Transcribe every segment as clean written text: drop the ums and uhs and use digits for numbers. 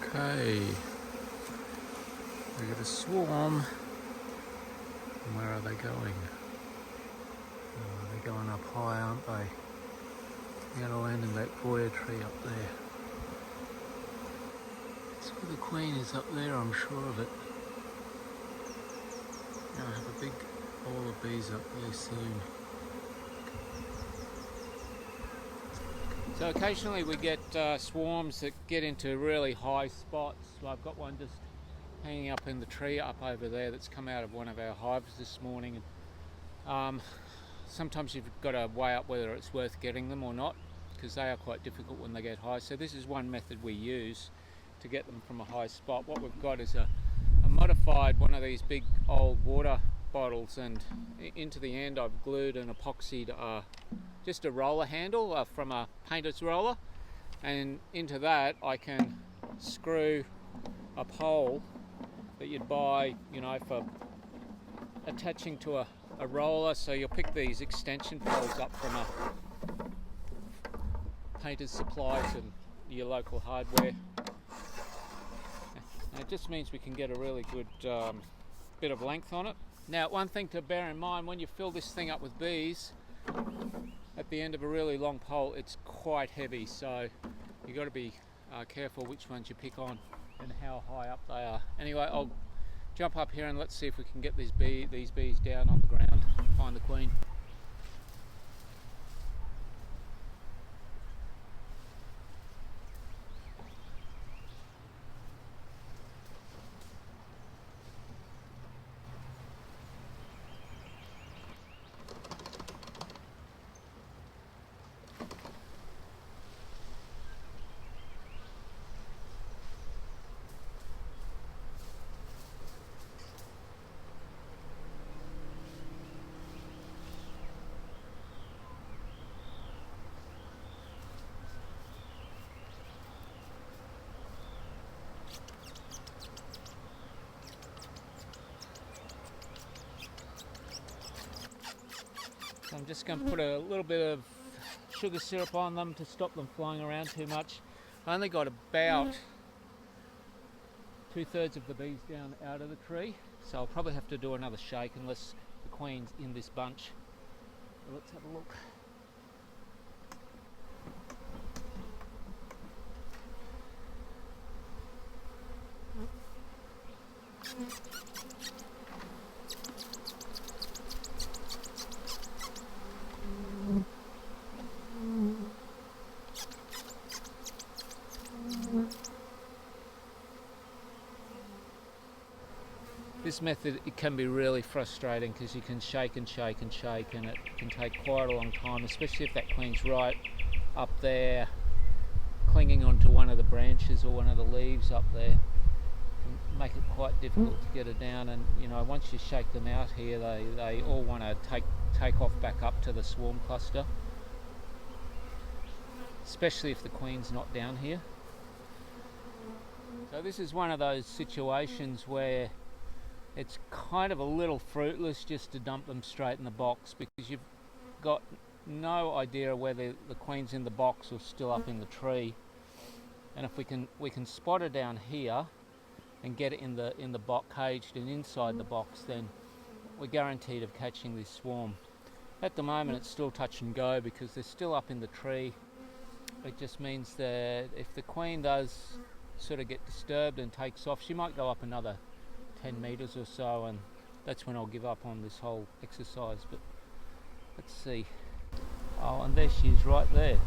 Okay, we got a swarm. And where are they going? Oh, they're going up high, aren't they? They're going to land in that goya tree up there. That's where the queen is up there, I'm sure of it. I'll have a big ball of bees up there soon. So occasionally we get swarms that get into really high spots. So I've got one just hanging up in the tree up over there that's come out of one of our hives this morning. Sometimes you've got to weigh up whether it's worth getting them or not, because they are quite difficult when they get high. So this is one method we use to get them from a high spot. What we've got is a modified one of these big old water bottles, and into the end I've glued and epoxied just a roller handle from a painter's roller, and into that I can screw a pole that you'd buy, for attaching to a roller. So you'll pick these extension poles up from a painter's supplies and your local hardware. And it just means we can get a really good bit of length on it. Now, one thing to bear in mind, when you fill this thing up with bees, at the end of a really long pole, it's quite heavy, so you've got to be careful which ones you pick on and how high up they are. Anyway, I'll jump up here and let's see if we can get these bees down on the ground and find the queen. So I'm just going to put a little bit of sugar syrup on them to stop them flying around too much. I only got about 2/3 of the bees down out of the tree, so I'll probably have to do another shake unless the queen's in this bunch. So let's have a look. This method, it can be really frustrating because you can shake and shake and shake, and it can take quite a long time, especially if that queen's right up there clinging onto one of the branches or one of the leaves up there. It can make it quite difficult to get her down, and once you shake them out here, they all want to take off back up to the swarm cluster, especially if the queen's not down here. So this is one of those situations where it's kind of a little fruitless just to dump them straight in the box, because you've got no idea whether the queen's in the box or still up in the tree. And if we can spot her down here and get it in the box, caged and inside the box, then we're guaranteed of catching this swarm. At the moment it's still touch and go because they're still up in the tree. It just means that if the queen does sort of get disturbed and takes off, she might go up another 10 meters or so, and that's when I'll give up on this whole exercise. But let's see. Oh, and there she is right there.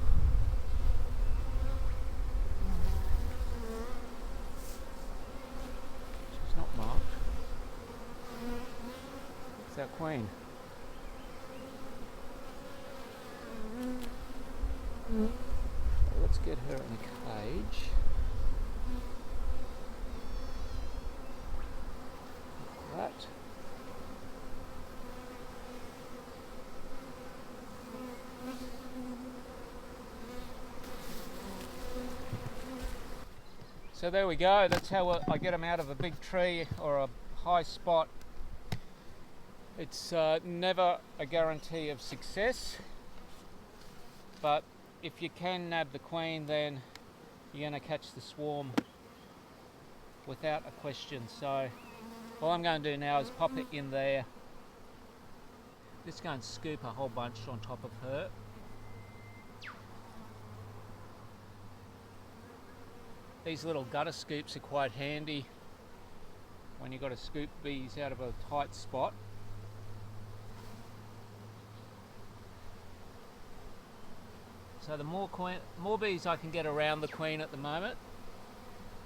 She's not marked. It's our queen. Let's get her in a cage. That. So there we go, that's how I get them out of a big tree or a high spot. It's never a guarantee of success, but if you can nab the queen, then you're going to catch the swarm without a question. So all I'm going to do now is pop it in there. Just go and scoop a whole bunch on top of her. These little gutter scoops are quite handy when you've got to scoop bees out of a tight spot. So the more bees I can get around the queen at the moment,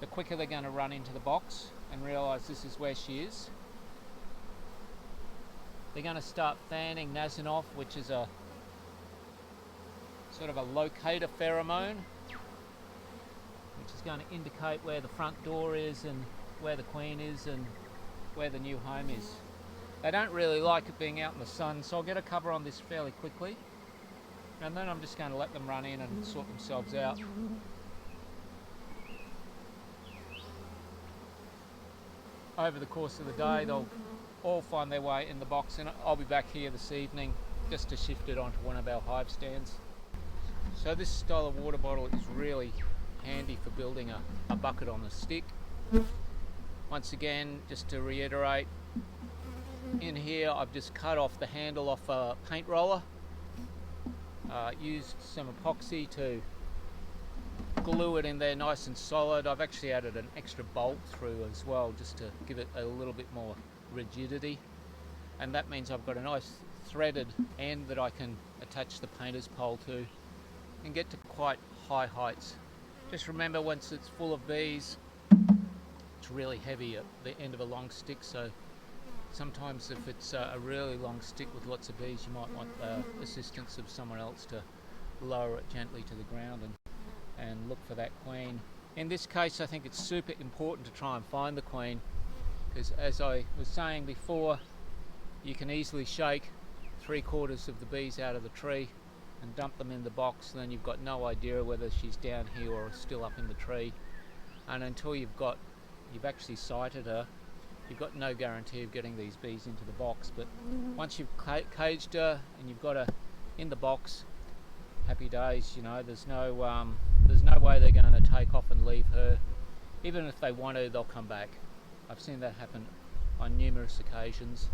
the quicker they're going to run into the box and realise this is where she is. They're going to start fanning Nasinoff, which is a sort of a locator pheromone, which is going to indicate where the front door is and where the queen is and where the new home is. They don't really like it being out in the sun, so I'll get a cover on this fairly quickly, and then I'm just going to let them run in and sort themselves out. Over the course of the day, they'll all find their way in the box, and I'll be back here this evening just to shift it onto one of our hive stands. So this style of water bottle is really handy for building a bucket on a stick. Once again, just to reiterate, in here I've just cut off the handle off a paint roller, used some epoxy to glue it in there nice and solid. I've actually added an extra bolt through as well, just to give it a little bit more rigidity, and that means I've got a nice threaded end that I can attach the painter's pole to and get to quite high heights. Just remember, once it's full of bees, it's really heavy at the end of a long stick, so sometimes if it's a really long stick with lots of bees, you might want the assistance of someone else to lower it gently to the ground and look for that queen. In this case, I think it's super important to try and find the queen, because as I was saying before, you can easily shake 3/4 of the bees out of the tree and dump them in the box, and then you've got no idea whether she's down here or still up in the tree. And until you've actually sighted her, you've got no guarantee of getting these bees into the box. But once you've caged her and you've got her in the box, happy days. You know, there's no way they're going to take off and leave her. Even if they want to, they'll come back. I've seen that happen on numerous occasions,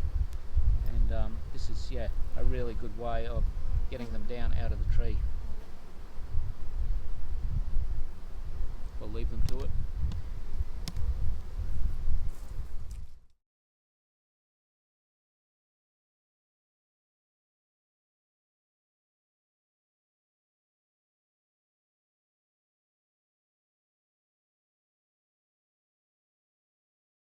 and this is a really good way of getting them down out of the tree. We'll leave them to it.